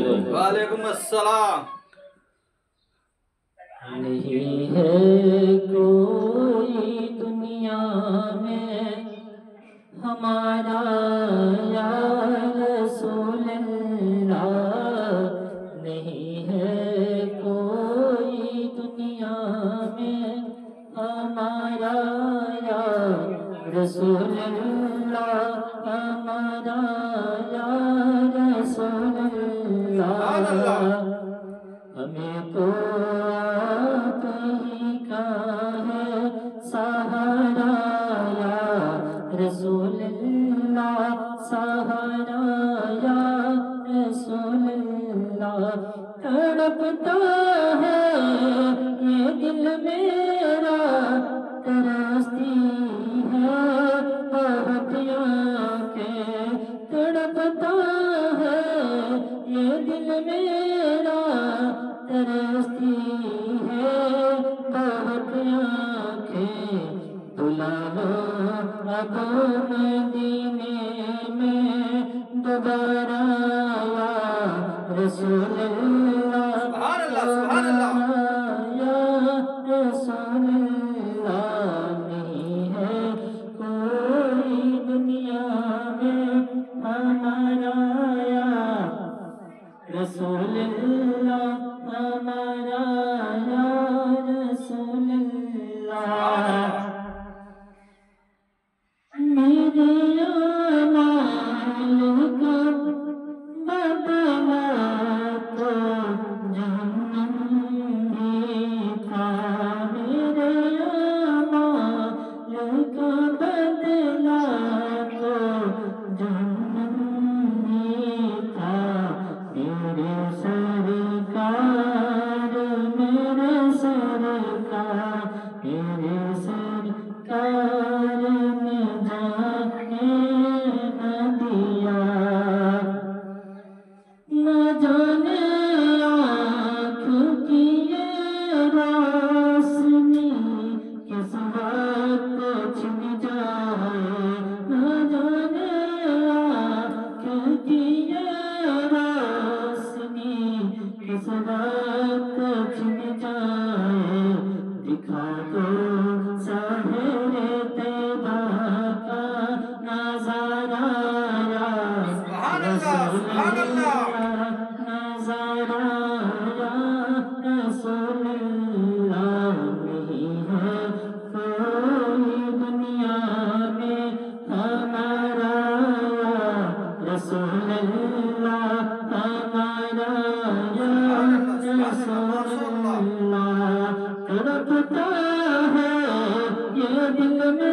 वालेकुम अस्सलाम। नहीं है कोई दुनिया में हमारा या रसूल अल्लाह, नहीं है कोई दुनिया में हमारा या रसूल अल्लाह, हमारा या रसूल अल्लाह। हमें तो आप ही का है सहारा या रसूल अल्लाह, सहारा या रसूल अल्लाह। तड़पता है ये दिल मेरा, तरसती है बहुत आँखें, तड़पता है ये दिल मेरा, तरसती है बहुत आँखें। बुला लो अब मदीने में दोबारा या रसूल अल्लाह, सुभान अल्लाह। या रसूल अल्लाह। नहीं है कोई दुनिया में हमारा या रसूल अल्लाह, हमारा या रसूल अल्लाह। मेरे अमाल का बदला तो जहन्नम ही था, मेरे अमाल का बदला तो जहन्नम ही था। मेरे सरकार, मेरे सरकार, मेरे सरकार ने जाने न दिया, न जाने आँख की ये रोशनी किस वक्त छिन जाए, न जाने आँख की ये रोशनी किस वक्त छिन जाए। दिखा दो साहिरे तैबा का नज़ारा या रसूल अल्लाह, नज़ारा या रसूल अल्लाह। नहीं है कोई दुनिया में हमारा या रसूल अल्लाह, हमारा या रसूल अल्लाह। तड़पता है ये दिल में